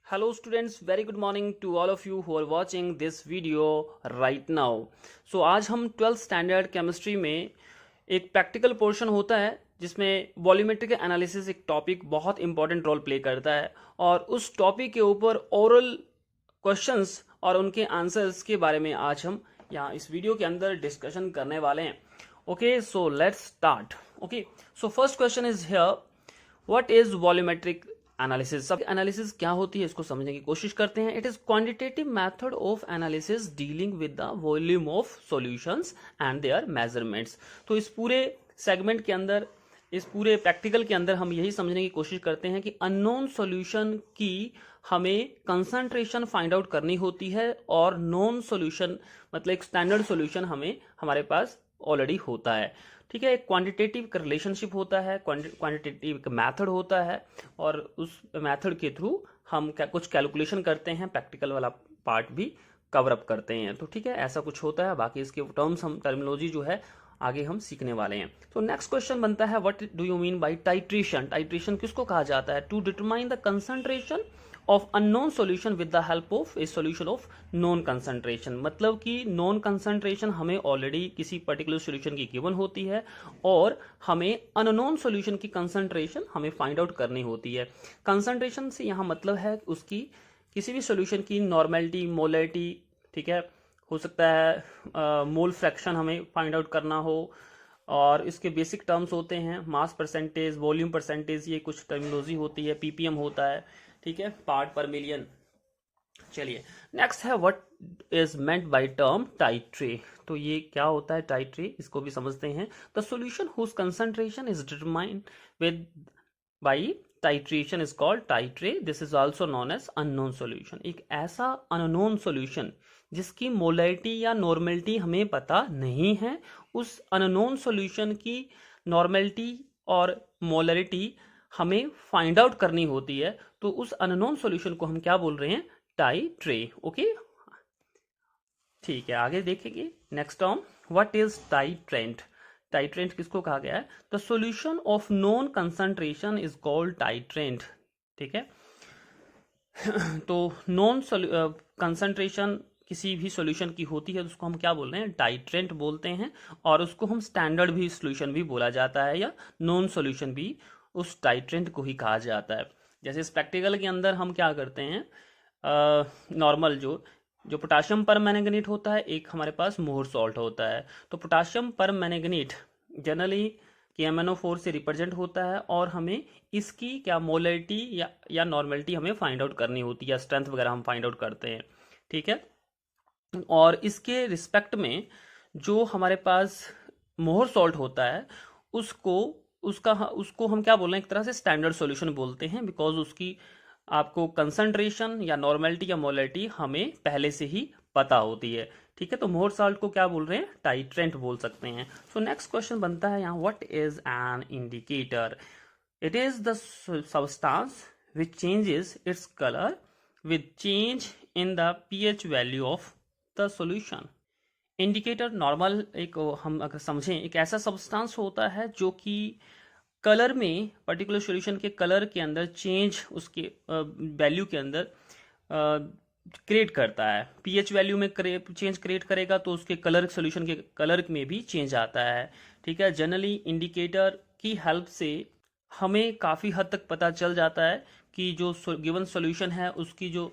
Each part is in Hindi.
Hello students, very good morning to all of you who are watching this video right now. So आज हम 12th स्टैंडर्ड केमिस्ट्री में एक प्रैक्टिकल पोर्शन होता है जिसमें वॉल्यूमेट्रिक एनालिसिस एक टॉपिक बहुत इंपॉर्टेंट रोल प्ले करता है और उस टॉपिक के ऊपर ओरल क्वेश्चंस और उनके आंसर्स के बारे में आज हम यहाँ इस वीडियो के अंदर डिस्कशन करने वाले हैं. Okay, so let's start. Okay, so first question is here, what is volumetric analysis. सब एनालिसिस क्या होती है इसको समझने की कोशिश करते हैं. It is quantitative method of analysis dealing with the volume of solutions and their measurements. तो इस पूरे सेगमेंट के अंदर, इस पूरे प्रैक्टिकल के अंदर हम यही समझने की कोशिश करते हैं कि अननोन सॉल्यूशन की हमें कंसंट्रेशन फाइंड आउट करनी होती है और नॉन सॉल्यूशन मतलब एक स्टैंडर्ड सॉल्यूशन हमें हमारे पास ऑलरेडी होता है. ठीक है, एक क्वांटिटेटिव का रिलेशनशिप होता है, क्वांटिटेटिव का मेथड होता है और उस मेथड के थ्रू हम कुछ कैलकुलेशन करते हैं, प्रैक्टिकल वाला पार्ट भी कवर अप करते हैं. तो ठीक है, ऐसा कुछ होता है. बाकी इसके टर्म्स हम टर्मिनोलॉजी जो है आगे हम सीखने वाले हैं. तो नेक्स्ट क्वेश्चन बनता है, what do you mean by titration. Titration किसको कहा जाता है? To determine the concentration of unknown solution with the help of a solution of known concentration. मतलब कि नॉन कंसंट्रेशन हमें ऑलरेडी किसी पर्टिकुलर सॉल्यूशन की गिवन होती है और हमें अननोन सॉल्यूशन की कंसंट्रेशन हमें फाइंड आउट करनी होती है. कंसंट्रेशन से यहाँ मतलब है उसकी किसी भी सॉल्यूशन की नॉर्मेलिटी, मोलरिटी, ठीक है, हो सकता है मोल फ्रैक्शन हमें फाइंड आउट करना हो और इसके बेसिक टर्म्स होते हैं मास परसेंटेज, वॉल्यूम परसेंटेज, ये कुछ टर्मिनोलॉजी होती है, पीपीएम होता है, ठीक है, पार्ट पर मिलियन. चलिए नेक्स्ट है, what is meant by term titre. तो ये क्या होता है टाइट्रे, इसको भी समझते हैं. The solution whose concentration is determined with by titration is called titre. This is also known as unknown solution. एक ऐसा अननोन सॉल्यूशन जिसकी मोलरिटी या नॉर्मेलिटी हमें पता नहीं है, उस अननोन सॉल्यूशन की नॉर्मेलिटी और मोलरिटी हमें फाइंड आउट करनी होती है. तो उस अननोन सॉल्यूशन को हम क्या बोल रहे हैं? टाइट्रे. ओके, ठीक है, आगे देखेंगे. Next term, what is titrant. Titrant किसको कहा गया है? The solution of known concentration is called titrant. ठीक है, तो नॉन कंसंट्रेशन किसी भी सॉल्यूशन की होती है तो उसको हम क्या बोल रहे हैं? टाइट्रेंट बोलते हैं. और उसको हम स्टैंडर्ड भी सॉल्यूशन भी बोला जाता है या नॉन सॉल्यूशन भी उस टाइट्रेंट को ही कहा जाता है. जैसे इस प्रैक्टिकल के अंदर हम क्या करते हैं, नॉर्मल जो जो पोटाशियम पर मैंगनीट होता है, एक हमारे पास मोहर सॉल्ट होता है. तो पोटाशियम पर मैंगनीट जनरली KMnO4 से रिप्रेजेंट होता है और हमें इसकी क्या मोलरिटी या नॉर्मेलिटी हमें फाइंड आउट करनी होती है या स्ट्रेंथ वगैरह हम फाइंड आउट करते हैं. ठीक है, और इसके रिस्पेक्ट में जो हमारे पास मोहर सॉल्ट होता है उसको हम क्या बोल रहे हैं? एक तरह से स्टैंडर्ड सॉल्यूशन बोलते हैं, बिकॉज उसकी आपको कंसंट्रेशन या नॉर्मेलिटी या मोलरिटी हमें पहले से ही पता होती है. ठीक है, तो मोहर सॉल्ट को क्या बोल रहे हैं? टाइट्रेंट बोल सकते हैं. सो नेक्स्ट क्वेश्चन बनता है यहाँ, what is an indicator. It is the substance which changes its colour with change in the pH value of the solution. Indicator normal एक, हम अगर समझें, एक ऐसा सब्सटेंस होता है जो कि कलर में, पर्टिकुलर सॉल्यूशन के कलर के अंदर चेंज, उसके वैल्यू के अंदर क्रिएट करता है. पीएच वैल्यू में चेंज क्रिएट करेगा तो उसके कलर, सॉल्यूशन के कलर में भी चेंज आता है. ठीक है, जनरली इंडिकेटर की हेल्प से हमें काफ़ी हद तक पता चल जाता है कि जो गिवन सॉल्यूशन है उसकी जो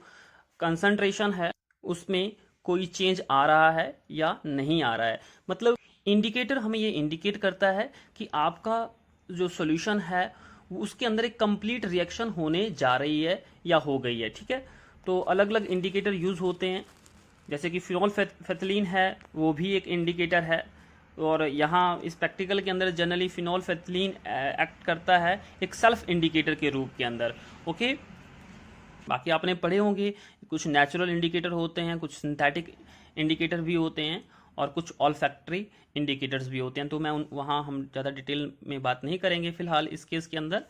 कंसंट्रेशन है उसमें कोई चेंज आ रहा है या नहीं आ रहा है. मतलब इंडिकेटर हमें ये इंडिकेट करता है कि आपका जो सॉल्यूशन है उसके अंदर एक कंप्लीट रिएक्शन होने जा रही है या हो गई है. ठीक है, तो अलग अलग इंडिकेटर यूज होते हैं, जैसे कि फिनोल फेथलीन है, वो भी एक इंडिकेटर है. और यहाँ इस प्रैक्टिकल के अंदर जनरली फिनोल फेथलीन एक्ट करता है एक सेल्फ इंडिकेटर के रूप के अंदर. ओके, बाकी आपने पढ़े होंगे कुछ नेचुरल इंडिकेटर होते हैं, कुछ सिंथेटिक इंडिकेटर भी होते हैं और कुछ ऑल्फैक्टरी इंडिकेटर्स भी होते हैं. तो मैं वहाँ हम ज़्यादा डिटेल में बात नहीं करेंगे फिलहाल इस केस के अंदर.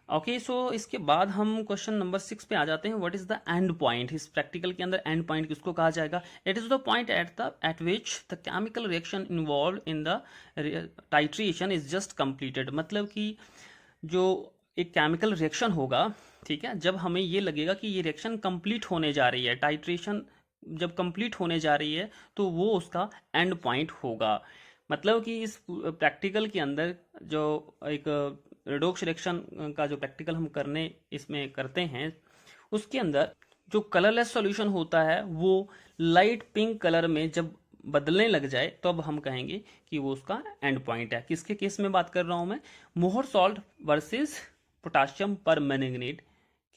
ओके, सो इसके बाद हम क्वेश्चन नंबर 6 पे आ जाते हैं. What is the end point. इस प्रैक्टिकल के अंदर एंड पॉइंट किसको कहा जाएगा? It is the point eight which the chemical reaction involve in the titration is just completed. मतलब कि जो एक केमिकल रिएक्शन होगा ठीक है, जब हमें ये लगेगा कि ये रिएक्शन कंप्लीट होने जा रही है, टाइट्रेशन जब कंप्लीट होने जा रही है तो वो उसका एंड पॉइंट होगा। मतलब कि इस प्रैक्टिकल के अंदर जो एक रेडॉक्स रिएक्शन का जो प्रैक्टिकल हम करने इसमें करते हैं, उसके अंदर जो कलरलेस सॉल्यूशन होता है वो लाइट पिंक कलर में जब बदलने लग जाए तो अब हम कहेंगे कि वो उसका एंड पॉइंट है। किसके केस में बात कर रहा हूं मैं? Mohr salt versus potassium permanganate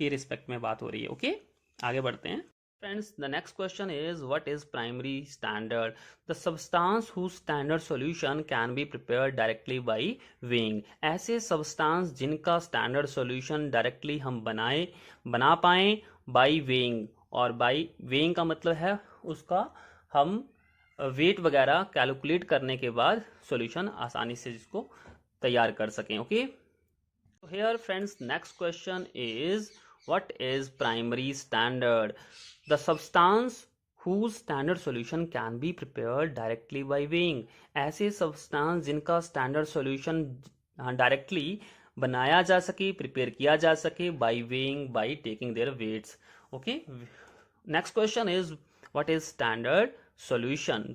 के रिस्पेक्ट में बात हो रही है। ओके, आगे बढ़ते हैं friends. The next question is what is primary standard? The substance whose standard solution can be prepared directly by weighing. ऐसे सब्सटेंस जिनका स्टैंडर्ड सॉल्यूशन डायरेक्टली हम बना पाएं बाय वेइंग। और बाय वेइंग का मतलब है उसका हम वेट वगैरह कैलकुलेट करने के बाद सॉल्यूशन आसानी से जिसको तैयार कर सकें। Okay, so here friends, next question is what is primary standard? The substance whose standard solution can be prepared directly by weighing। ऐसे substance जिनका standard solution डायरेक्टली बनाया जा सके, प्रिपेयर किया जा सके by weighing, by taking their weights। okay, next question is what is standard solution?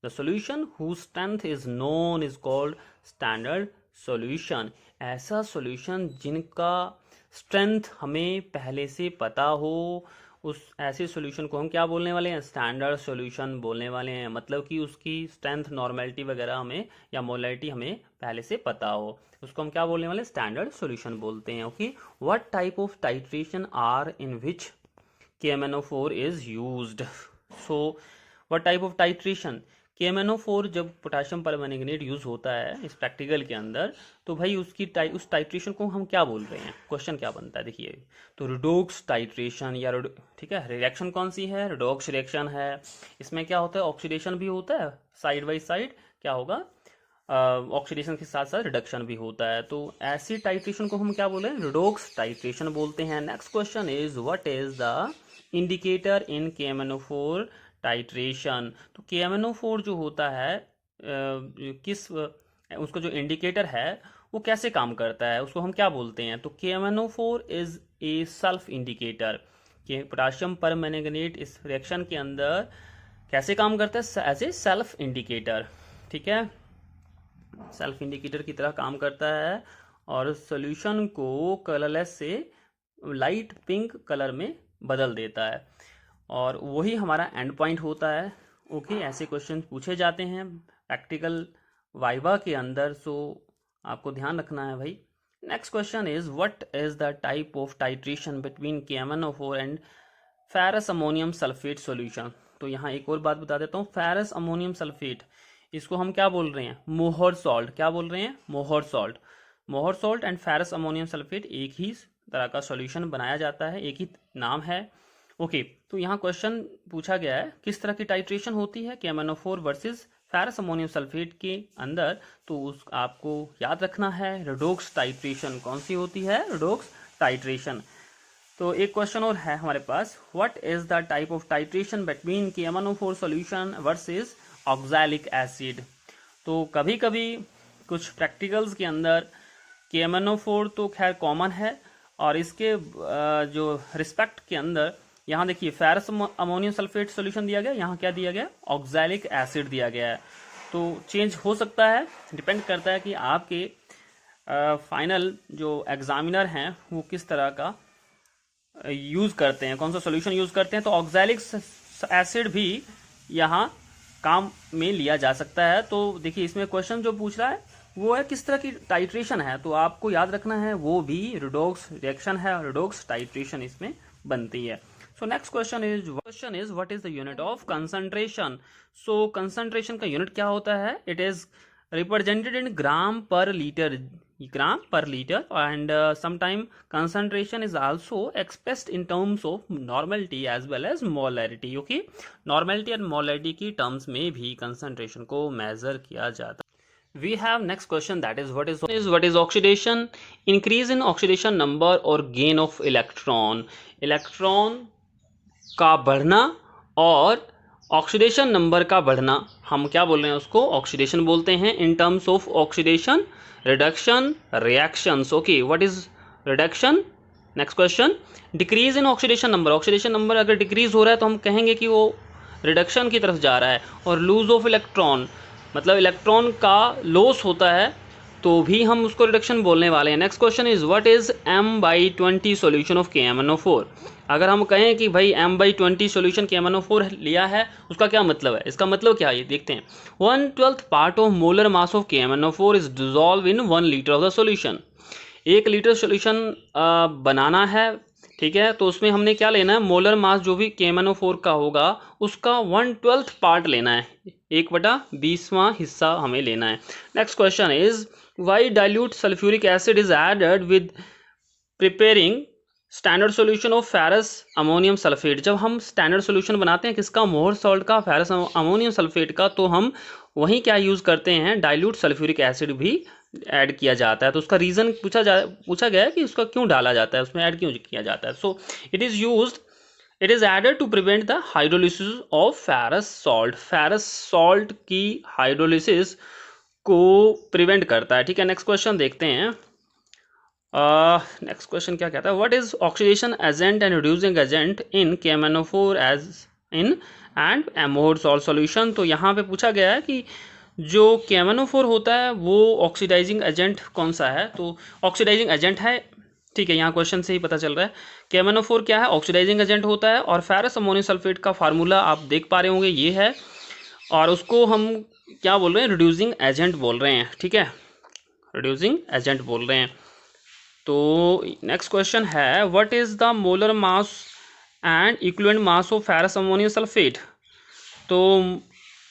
The solution whose strength is known is called standard solution। ऐसा सॉल्यूशन जिनका स्ट्रेंथ हमें पहले से पता हो, उस ऐसे सॉल्यूशन को हम क्या बोलने वाले हैं? स्टैंडर्ड सॉल्यूशन बोलने वाले हैं। मतलब कि उसकी स्ट्रेंथ, नॉर्मेलिटी वगैरह हमें या मोलैरिटी हमें पहले से पता हो, उसको हम क्या बोलने वाले? स्टैंडर्ड सॉल्यूशन बोलते हैं। Okay, what type of titration are in which KMnO4 is used? So what type of titration? KMnO4 जब पोटेशियम परमैंगनेट यूज होता है इस प्रैक्टिकल के अंदर, तो भाई उस टाइट्रेशन को हम क्या बोल रहे हैं? क्वेश्चन क्या बनता है देखिए, तो रिडॉक्स टाइट्रेशन या ठीक है, रिएक्शन कौन सी है? रिडॉक्स रिएक्शन है। इसमें क्या होता है? ऑक्सीडेशन भी होता है, साइड बाई साइड क्या होगा? ऑक्सीडेशन के साथ साथ रिडक्शन भी होता है। तो ऐसी टाइट्रेशन को हम क्या बोल रहे हैं? रिडॉक्स टाइट्रेशन बोलते हैं। Next question is what is the indicator in KMnO4 titration? तो KMnO4 जो होता है उसका जो इंडिकेटर है वो कैसे काम करता है, उसको हम क्या बोलते हैं? तो KMnO4 is a self indicator. कि पोटेशियम परमैंगनेट इस रिएक्शन के अंदर कैसे काम करता है? As a self indicator. ठीक है, सेल्फ इंडिकेटर की तरह काम करता है और सॉल्यूशन को कलरलेस से लाइट पिंक कलर में बदल देता है और वही हमारा एंड पॉइंट होता है। ओके, ऐसे क्वेश्चन पूछे जाते हैं प्रैक्टिकल वाइवा के अंदर, सो आपको ध्यान रखना है भाई। Next question is what is the type of titration between KMnO4 and ferrous ammonium sulphate solution? तो यहाँ एक और बात बता देता हूँ, फेरस अमोनियम सल्फेट इसको हम क्या बोल रहे हैं? मोहर सॉल्ट। क्या बोल रहे हैं? मोहर सॉल्ट। मोहर salt and ferrous ammonium sulphate एक ही तरह का सॉल्यूशन बनाया जाता है, एक ही नाम है। ओके, तो यहाँ क्वेश्चन पूछा गया है किस तरह की टाइट्रेशन होती है KMnO4 versus ferrous ammonium sulphate के अंदर, तो उस आपको याद रखना है रेडॉक्स टाइट्रेशन कौन सी होती है? Redox titration. तो एक क्वेश्चन और है हमारे पास, what is the type of titration between KMnO4 solution versus oxalic acid? तो कभी कभी कुछ प्रैक्टिकल्स के अंदर KMnO4 तो खैर कॉमन है और इसके जो रिस्पेक्ट के अंदर यहाँ देखिए फेरस अमोनियम सल्फेट सॉल्यूशन दिया गया, यहाँ क्या दिया गया? ऑक्सैलिक एसिड दिया गया है। तो चेंज हो सकता है, डिपेंड करता है कि आपके फाइनल जो एग्जामिनर हैं वो किस तरह का यूज़ करते हैं, कौन सा सॉल्यूशन यूज़ करते हैं। तो ऑक्सैलिक एसिड भी यहाँ काम में लिया जा सकता है। तो देखिए इसमें क्वेश्चन जो पूछ रहा है वो है किस तरह की टाइट्रेशन है, तो आपको याद रखना है वो भी रिडॉक्स रिएक्शन है, रिडॉक्स टाइट्रेशन इसमें बनती है। सो next question is what is the unit of concentration? So concentration का यूनिट क्या होता है? It is represented in gram per litre, and sometime concentration is also expressed in terms of normality as well as molarity। okay, normality and molarity की terms में भी concentration को measure किया जाता है। We have next question, that is what is oxidation? Increase in oxidation number or gain of electron। Electron का बढ़ना और ऑक्सीडेशन नंबर का बढ़ना, हम क्या बोल रहे हैं? उसको ऑक्सीडेशन बोलते हैं। In terms of oxidation, reduction, reactions. Okay, what is reduction? Next question, decrease in oxidation number. Oxidation number अगर डिक्रीज हो रहा है तो हम कहेंगे कि वो रिडक्शन की तरफ जा रहा है। और लूज ऑफ इलेक्ट्रॉन मतलब इलेक्ट्रॉन का लॉस होता है तो भी हम उसको रिडक्शन बोलने वाले हैं। Next question is what is m/20 solution of KMnO4। अगर हम कहें कि भाई m/20 सॉल्यूशन KMnO4 लिया है उसका क्या मतलब है, इसका मतलब क्या है ये देखते हैं। 1/12 part of molar mass of KMnO4 is dissolve in 1 litre of the solution. 1 litre solution बनाना है, ठीक है, तो उसमें हमने क्या लेना है, मोलर मास जो भी KMnO4 का होगा उसका 1/12 पार्ट लेना है, 1/20वां हिस्सा हमें लेना है। Next question is why dilute sulphuric acid is added with preparing standard solution of ferrous ammonium sulphate. जब हम स्टैंडर्ड सॉल्यूशन बनाते हैं किसका, मोहर सॉल्ट का, फेरस अमोनियम सल्फेट का, तो हम वहीं क्या यूज़ करते हैं, डाइल्यूट सल्फ्यूरिक एसिड भी ऐड किया जाता है। तो उसका रीज़न पूछा गया है कि उसका क्यों डाला जाता है, उसमें ऐड क्यों किया जाता है। So it is added to prevent the hydrolysis of ferrous salt. Ferrous salt की हाइड्रोलिसिस को प्रिवेंट करता है, ठीक है। नेक्स्ट क्वेश्चन देखते हैं। नेक्स्ट क्वेश्चन क्या कहता है, what is oxidation agent and reducing agent in KMnO4 as in and Mohr salt solution. तो यहाँ पे पूछा गया है कि जो KMnO4 होता है वो ऑक्सीडाइजिंग एजेंट कौन सा है, तो ऑक्सीडाइजिंग एजेंट है, ठीक है, यहाँ क्वेश्चन से ही पता चल रहा है। KMnO4 क्या है, ऑक्सीडाइजिंग एजेंट होता है। और फेरस अमोनियम सल्फेट का फार्मूला आप देख पा रहे होंगे, ये है, और उसको हम क्या बोल रहे हैं, रिड्यूसिंग एजेंट बोल रहे हैं, ठीक है, रिड्यूसिंग एजेंट बोल रहे हैं। तो नेक्स्ट क्वेश्चन है what is the molar mass and equivalent mass of ferrous ammonium sulphate. तो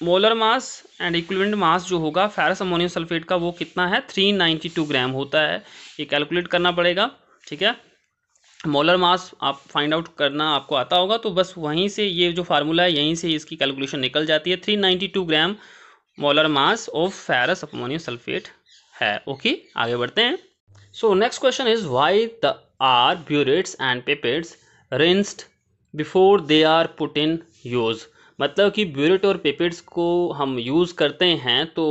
molar mass and equivalent mass जो होगा फेरस अमोनियम सल्फेट का वो कितना है, 392 ग्राम होता है। ये कैलकुलेट करना पड़ेगा, ठीक है। मोलर मास आप फाइंड आउट करना आपको आता होगा, तो बस वहीं से ये जो फार्मूला है यहीं से इसकी कैलकुलेशन निकल जाती है। 392 ग्राम molar mass of ferrous ammonium sulphate है। ओके, आगे बढ़ते हैं। So next question is why are burettes and pipettes rinsed before they are put in use। मतलब कि ब्यूरेट और पिपेट्स को हम यूज़ करते हैं तो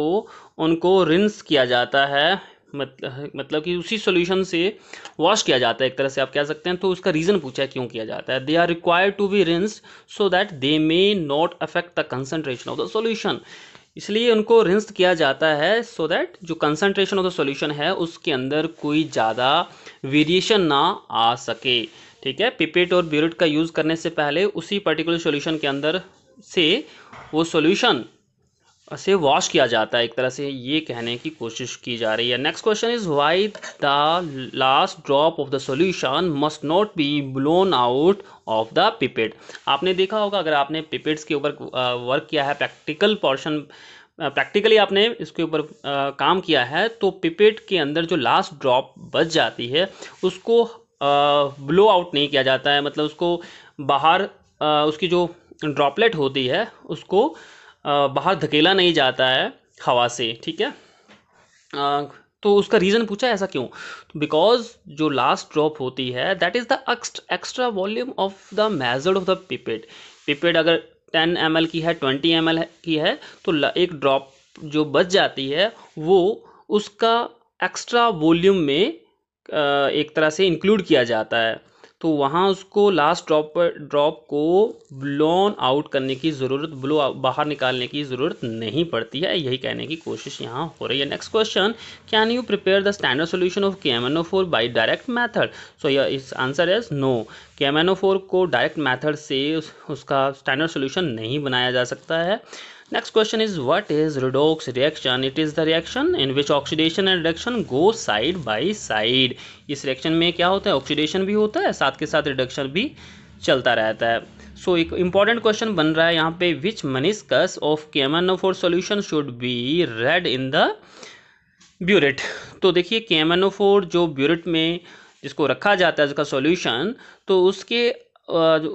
उनको रिंस किया जाता है, मतलब कि उसी सॉल्यूशन से वॉश किया जाता है एक तरह से आप कह सकते हैं। तो उसका रीज़न पूछा है क्यों किया जाता है। They are required to be rinsed so that they may not affect the concentration of the solution. इसलिए उनको रिंस किया जाता है सो दैट जो कंसंट्रेशन ऑफ द सॉल्यूशन है उसके अंदर कोई ज़्यादा वेरिएशन ना आ सके, ठीक है। पिपेट और ब्यूरेट का यूज़ करने से पहले उसी पर्टिकुलर सॉल्यूशन के अंदर से वो सॉल्यूशन से वॉश किया जाता है, एक तरह से ये कहने की कोशिश की जा रही है। Next question is why the last drop of the solution must not be blown out of the pipette. आपने देखा होगा अगर आपने पिपेट्स के ऊपर वर्क किया है, प्रैक्टिकल पोर्शन, प्रैक्टिकली आपने इसके ऊपर काम किया है, तो पिपेट के अंदर जो लास्ट ड्रॉप बच जाती है उसको ब्लो आउट नहीं किया जाता है, मतलब उसको बाहर उसकी जो ड्रॉपलेट होती है उसको बाहर धकेला नहीं जाता है हवा से, ठीक है। तो उसका रीज़न पूछा है ऐसा क्यों, बिकॉज जो लास्ट ड्रॉप होती है that is the extra volume of the measured of the pipette. Pipette अगर 10 ml की है, 20 ml की है, तो एक ड्रॉप जो बच जाती है वो उसका एक्स्ट्रा वॉल्यूम में एक तरह से इंक्लूड किया जाता है, तो वहाँ उसको लास्ट ड्रॉप को ब्लोन आउट करने की ज़रूरत, बाहर निकालने की ज़रूरत नहीं पड़ती है, यही कहने की कोशिश यहाँ हो रही है। Next question, can you prepare the standard solution of KMnO4 by direct method. So इस आंसर इज नो। KMnO4 को डायरेक्ट मेथड से उसका स्टैंडर्ड सॉल्यूशन नहीं बनाया जा सकता है। Next question is what is redox reaction? It is the reaction in which oxidation and reduction go side by side। इस रिएक्शन में क्या होता है, ऑक्सीडेशन भी होता है, साथ के साथ रिडक्शन भी चलता रहता है। सो एक इंपॉर्टेंट क्वेश्चन बन रहा है यहाँ पे, which meniscus of KMnO4 solution should be read in the burette. तो देखिए KMnO4 जो ब्यूरेट में जिसको रखा जाता है उसका सॉल्यूशन, तो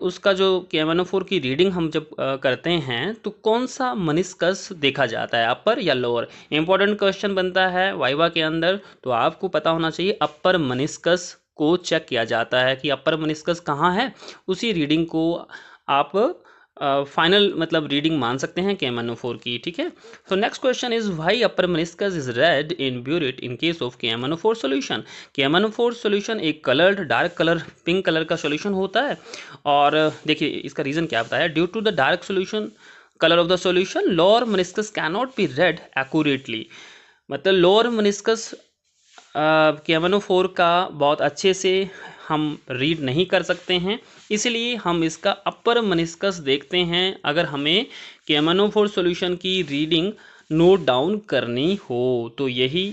उसका जो KMnO4 की रीडिंग हम जब करते हैं तो कौन सा मनिस्कस देखा जाता है, अपर या लोअर। इंपॉर्टेंट क्वेश्चन बनता है वाइवा के अंदर, तो आपको पता होना चाहिए अपर मनिस्कस को चेक किया जाता है कि अपर मनिस्कस कहाँ है, उसी रीडिंग को आप फाइनल मतलब रीडिंग मान सकते हैं KMnO4 की, ठीक है। तो next question is why upper meniscus is read in burette in case of KMnO4 solution. KMnO4 solution एक coloured dark colour pink colour का सॉल्यूशन होता है, और देखिए इसका रीज़न क्या बताया, due to the dark solution colour of the solution lower meniscus can not be read accurately. मतलब लोअर मेनिस्कस KMnO4 का बहुत अच्छे से हम रीड नहीं कर सकते हैं, इसलिए हम इसका अपर मेनिस्कस देखते हैं अगर हमें KMnO4 सॉल्यूशन की रीडिंग नोट डाउन करनी हो। तो यही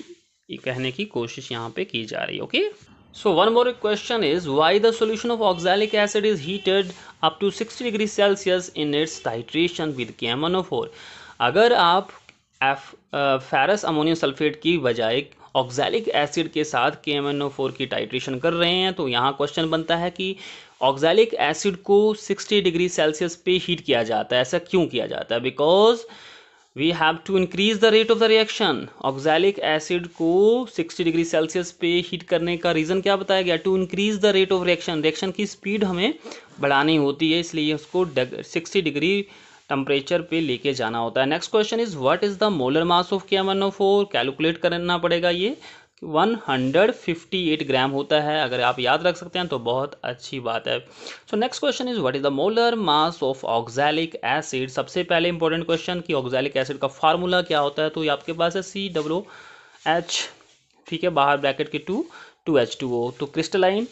कहने की कोशिश यहाँ पे की जा रही है। Okay, so one more question is why the solution of oxalic acid is heated up to 60 degree Celsius in its titration with KMnO4। अगर आप फेरस अमोनियम सल्फेट की बजाय ऑक्सैलिक एसिड के साथ KMnO4 की टाइट्रेशन कर रहे हैं, तो यहाँ क्वेश्चन बनता है कि ऑक्सैलिक एसिड को 60 डिग्री सेल्सियस पे हीट किया जाता है। ऐसा क्यों किया जाता है? Because we have to increase the rate of the reaction. Oxalic acid को 60 डिग्री सेल्सियस पे हीट करने का रीज़न क्या बताया गया? To increase the rate of reaction. Reaction की स्पीड हमें बढ़ानी होती है, इसलिए उसको 60 डिग्री टेम्परेचर पे लेके जाना होता है। Next question is what is the molar mass of KMnO4। Calculate करना पड़ेगा, ये 158 ग्राम होता है। अगर आप याद रख सकते हैं तो बहुत अच्छी बात है। सो next question is what is the molar mass of oxalic acid. सबसे पहले इंपॉर्टेंट क्वेश्चन कि ऑक्सैलिक एसिड का फार्मूला क्या होता है, तो ये आपके पास है COOH, ठीक है, बाहर ब्रैकेट के 2H2O। तो क्रिस्टलाइन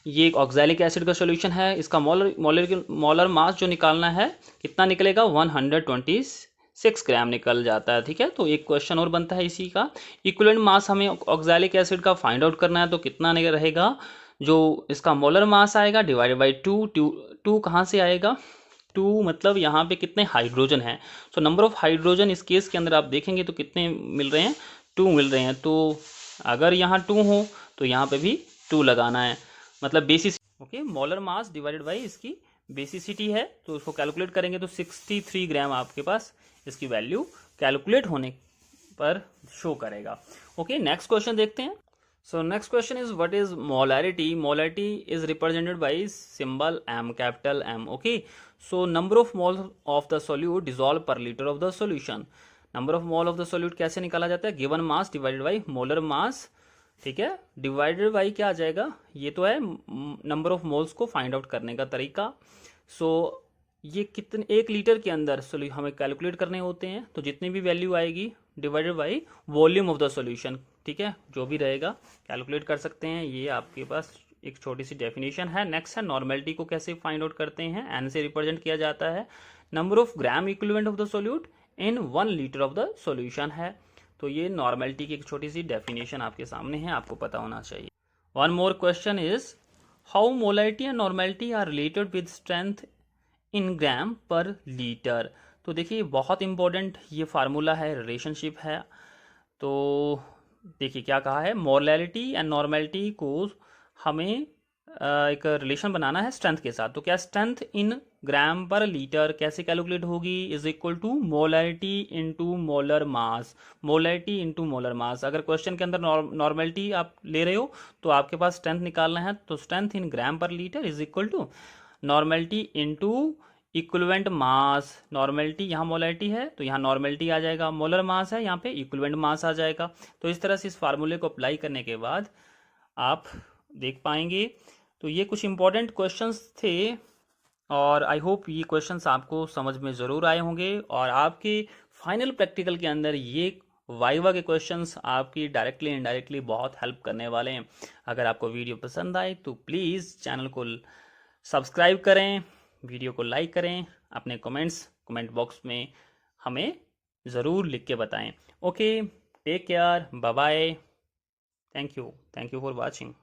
ये एक ऑक्सैलिक एसिड का सॉल्यूशन है, इसका मोलर मास जो निकालना है कितना निकलेगा? 126 ग्राम निकल जाता है, ठीक है। तो एक क्वेश्चन और बनता है इसी का, इक्विवेलेंट मास हमें ऑक्सैलिक एसिड का फाइंड आउट करना है, तो कितना रहेगा? जो इसका मोलर मास आएगा डिवाइडेड बाई 2 कहाँ से आएगा? 2 मतलब यहाँ पे कितने हाइड्रोजन हैं, सो नंबर ऑफ हाइड्रोजन इस केस के अंदर आप देखेंगे तो कितने मिल रहे हैं? 2 मिल रहे हैं। तो अगर यहाँ 2 हो तो यहाँ पे भी 2 लगाना है, मतलब basis, okay, molar mass divided by इसकी बेसिसिटी है, तो उसको कैलकुलेट करेंगे तो 63 ग्राम आपके पास इसकी वैल्यू कैलकुलेट होने पर शो करेगा। ओके, नेक्स्ट क्वेश्चन देखते हैं। So next question is what is molarity. Molarity is represented by symbol M, capital M। Okay, so number of mole of the solute dissolve per litre of the solution. Number of mole of the solute कैसे निकाला जाता है? Given mass divided by molar mass, ठीक है, डिवाइडेड बाई क्या आ जाएगा? ये तो है नंबर ऑफ मोल्स को फाइंड आउट करने का तरीका। सो ये कितने 1 लीटर के अंदर हमें कैलकुलेट करने होते हैं, तो जितनी भी वैल्यू आएगी divided by volume of the solution, ठीक है, जो भी रहेगा कैलकुलेट कर सकते हैं। ये आपके पास एक छोटी सी डेफिनेशन है। नेक्स्ट है नॉर्मेलिटी को कैसे फाइंड आउट करते हैं? N से रिप्रेजेंट किया जाता है। Number of gram equivalent of the solute in 1 litre of the solution है। तो ये नॉर्मेलिटी की एक छोटी सी डेफिनेशन आपके सामने है, आपको पता होना चाहिए। One more question is how molarity and normality are related with strength in gram per litre. तो देखिए बहुत इंपॉर्टेंट ये फार्मूला है, रिलेशनशिप है। तो देखिए क्या कहा है, मोलैरिटी एंड नॉर्मेलिटी को हमें एक रिलेशन बनाना है स्ट्रेंथ के साथ। तो क्या strength in gram per litre कैसे कैलकुलेट होगी? Is equal to molarity into molar mass. Molarity into molar mass. अगर क्वेश्चन के अंदर नॉर्मेलिटी आप ले रहे हो तो आपके पास स्ट्रेंथ निकालना है, तो strength in gram per litre is equal to normality into equivalent mass. Normality यहाँ मोलैरिटी है तो यहाँ नॉर्मेलिटी आ जाएगा, मोलर मास है यहाँ पे इक्विवेलेंट मास आ जाएगा। तो इस तरह से इस फार्मूले को अप्लाई करने के बाद आप देख पाएंगे। तो ये कुछ इंपॉर्टेंट क्वेश्चंस थे और आई होप ये क्वेश्चंस आपको समझ में ज़रूर आए होंगे, और आपके फाइनल प्रैक्टिकल के अंदर ये वाइवा के क्वेश्चंस आपकी डायरेक्टली इनडायरेक्टली बहुत हेल्प करने वाले हैं। अगर आपको वीडियो पसंद आए तो प्लीज़ चैनल को सब्सक्राइब करें, वीडियो को लाइक करें, अपने कमेंट बॉक्स में हमें ज़रूर लिख के बताएं। Okay, take care, bye bye, thank you for watching.